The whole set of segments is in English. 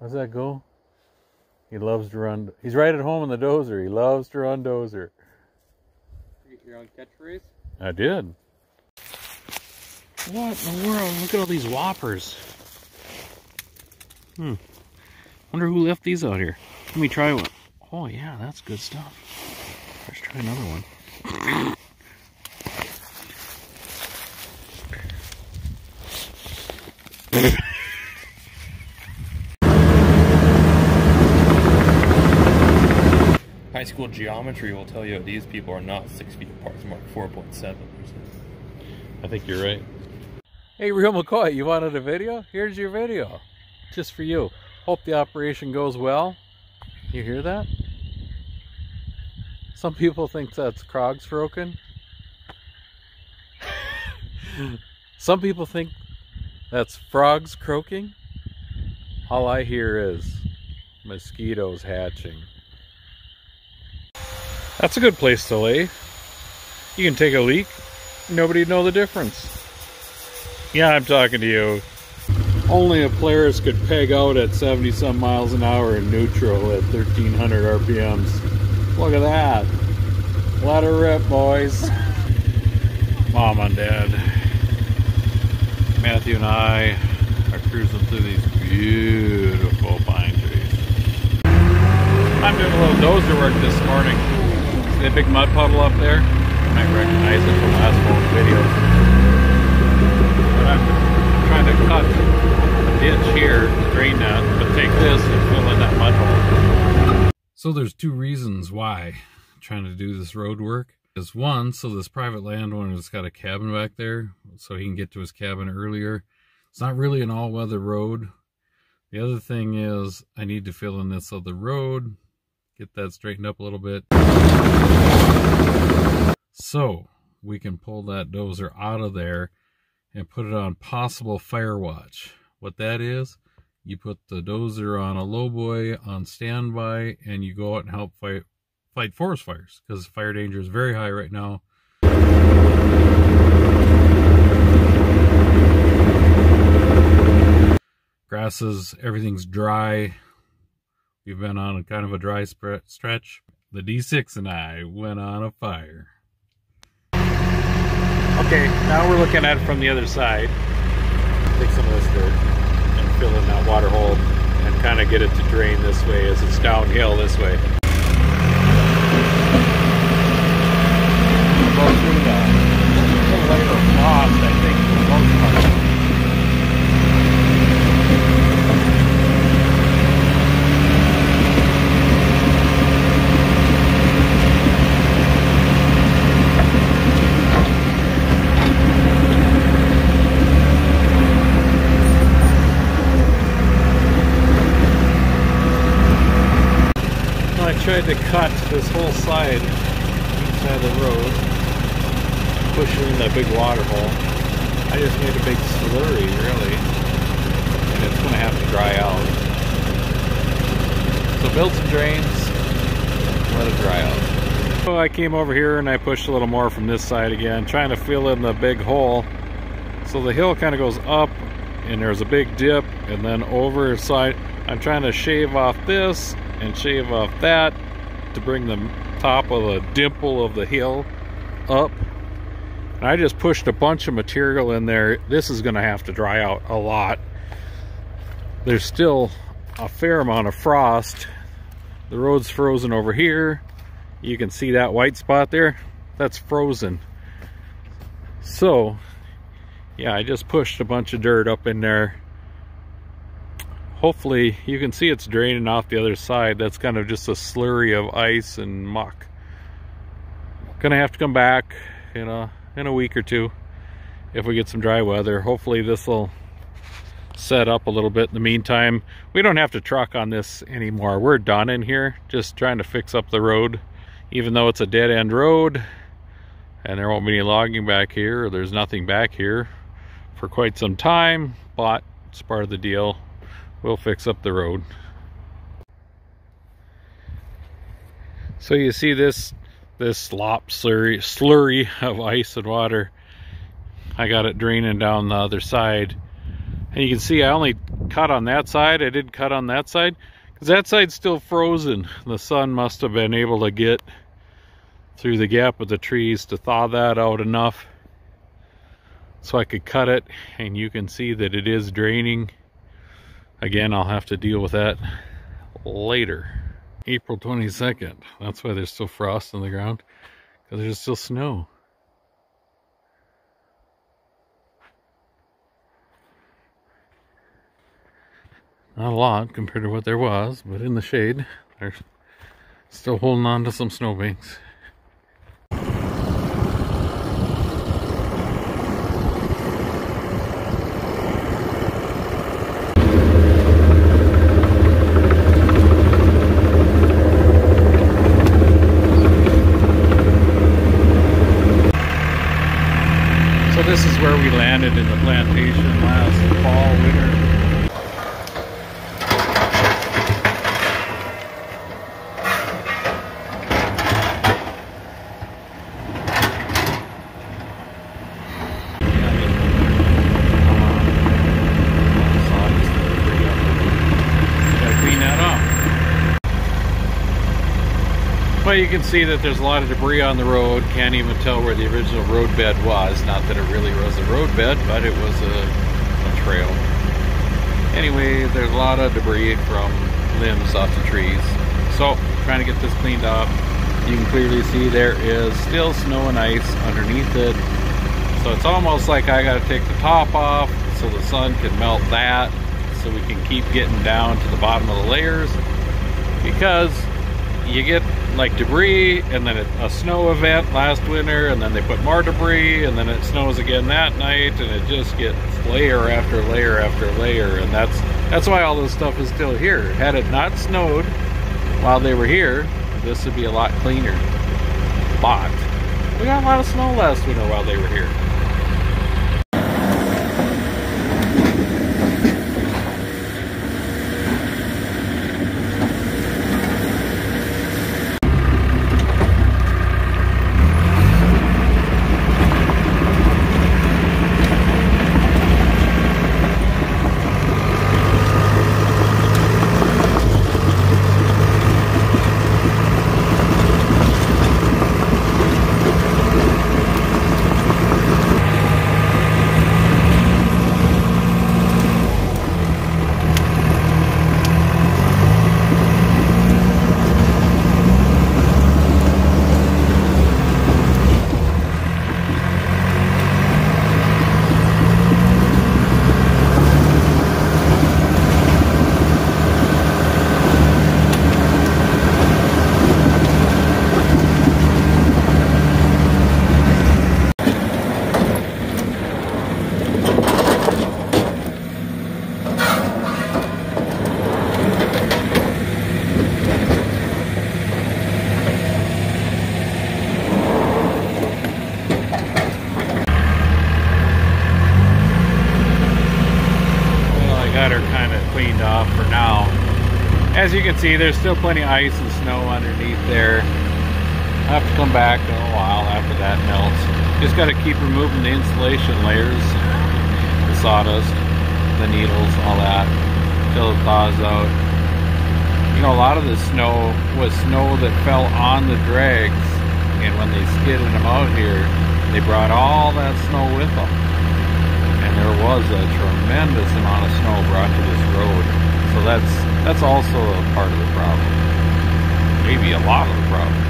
How's that go? He loves to run. He's right at home in the Dozer. He loves to run Dozer. You get your own catchphrase? I did. What in the world? Look at all these whoppers. Wonder who left these out here. Let me try one. Oh yeah, that's good stuff. Let's try another one. High school geometry will tell you these people are not 6 feet apart. It's more like 4.7. I think you're right. Hey, Real McCoy, you wanted a video? Here's your video. Just for you. Hope the operation goes well. You hear that? Some people think that's Krog's broken. Some people think that's frogs croaking. All I hear is mosquitoes hatching. That's a good place to lay. You can take a leak. Nobody'd know the difference. Yeah, I'm talking to you. Only a Polaris could peg out at 70 some miles an hour in neutral at 1300 RPMs. Look at that. Let her rip, boys. Mom and Dad. Matthew and I are cruising through these beautiful pine trees. I'm doing a little dozer work this morning. See that big mud puddle up there? You might recognize it from last month's videos. But I'm trying to cut a ditch here to drain that, but take this and fill in that mud hole. So there's two reasons why I'm trying to do this road work. Is one, so this private landowner has got a cabin back there, so he can get to his cabin earlier. It's not really an all-weather road. The other thing is I need to fill in this other road, get that straightened up a little bit, so we can pull that dozer out of there and put it on possible fire watch. What that is, you put the dozer on a lowboy on standby and you go out and help fight forest fires, because fire danger is very high right now. Grasses, everything's dry. We've been on a kind of a dry stretch. The D6 and I went on a fire. Okay, now we're looking at it from the other side. Take some of this dirt and fill in that water hole and kind of get it to drain this way as it's downhill this way. Go through the layer of frost, I think, for the most part. I tried to cut this whole side, each side of the road, push it in that big water hole. I just made a big slurry, really, and it's going to have to dry out. So build some drains, let it dry out. So I came over here and I pushed a little more from this side again, trying to fill in the big hole. So the hill kind of goes up, and there's a big dip, and then over. So I'm trying to shave off this and shave off that to bring the top of the dimple of the hill up. And I just pushed a bunch of material in there. This is going to have to dry out a lot. There's still a fair amount of frost. The road's frozen over here. You can see that white spot there. That's frozen. So yeah, I just pushed a bunch of dirt up in there. Hopefully you can see it's draining off the other side. That's kind of just a slurry of ice and muck. Gonna have to come back in a week or two if we get some dry weather. Hopefully this will set up a little bit. In the meantime, we don't have to truck on this anymore. We're done in here, just trying to fix up the road. Even though it's a dead-end road and there won't be any logging back here, or there's nothing back here for quite some time, but it's part of the deal. We'll fix up the road. So you see this slop slurry of ice and water. I got it draining down the other side, and you can see I only cut on that side. I did cut on that side because that side's still frozen. The sun must have been able to get through the gap of the trees to thaw that out enough so I could cut it, and you can see that it is draining. Again, I'll have to deal with that later. April 22nd. That's why there's still frost on the ground, because there's still snow. Not a lot compared to what there was, but in the shade, they're still holding on to some snowbanks. So this is where we landed in the plantation last fall, winter. Well, you can see that there's a lot of debris on the road. Can't even tell where the original road bed was. Not that it really was a road bed, but it was a trail. Anyway, there's a lot of debris from limbs off the trees. So, trying to get this cleaned up. You can clearly see there is still snow and ice underneath it. So it's almost like I gotta take the top off so the sun can melt that, so we can keep getting down to the bottom of the layers. Because you get like debris, and then a snow event last winter, and then they put more debris, and then it snows again that night, and it just gets layer after layer after layer. And that's why all this stuff is still here. Had it not snowed while they were here, this would be a lot cleaner. But we got a lot of snow last winter while they were here. For now. As you can see, there's still plenty of ice and snow underneath there. I have to come back in a while after that melts. Just got to keep removing the insulation layers, the sawdust, the needles, all that, till it thaws out. You know, a lot of the snow was snow that fell on the drags, and when they skidded them out here, they brought all that snow with them. And there was a tremendous amount of snow brought to this road. So that's also a part of the problem. Maybe a lot of the problem.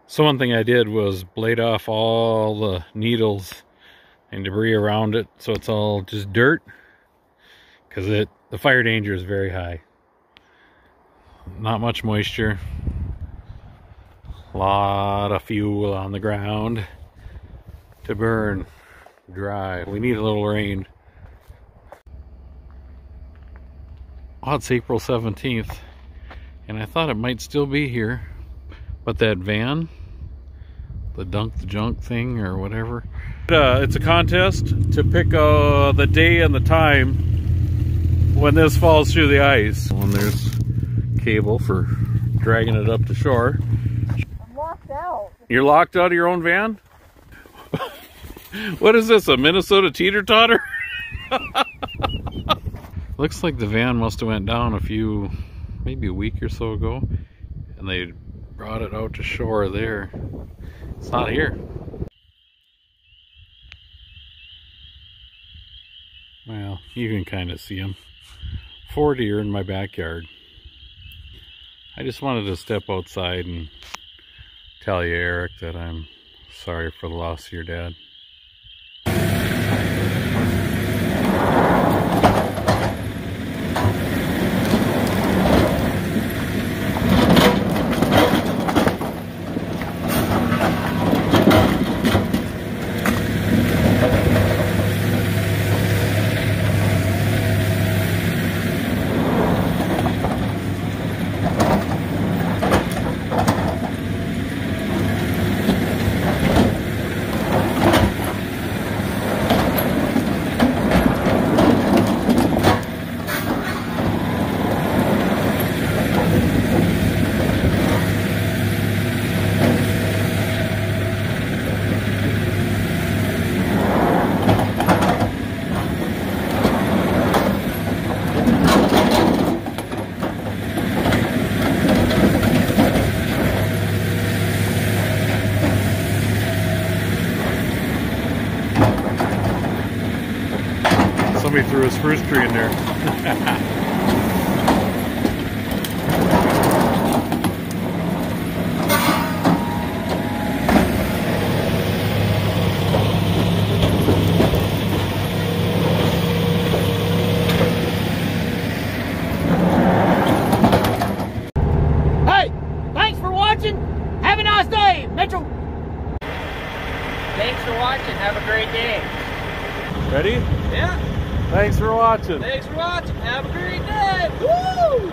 So one thing I did was blade off all the needles and debris around it, so it's all just dirt, because the fire danger is very high. Not much moisture, a lot of fuel on the ground to burn dry. We need a little rain. Oh, it's April 17th, and I thought it might still be here. But that van, the dunk the junk thing or whatever, it's a contest to pick the day and the time when this falls through the ice. And there's cable for dragging it up to shore. I'm locked out. You're locked out of your own van? What is this, a Minnesota teeter-totter? Looks like the van must have went down maybe a week or so ago, and they brought it out to shore there. It's not here. Well, you can kind of see them. 4 deer in my backyard. I just wanted to step outside and tell you, Eric, that I'm sorry for the loss of your dad. Somebody threw a spruce tree in there. Hey, thanks for watching. Have a nice day, Metro. Thanks for watching. Have a great day. Ready? Yeah. Thanks for watching. Thanks for watching. Have a great day. Woo!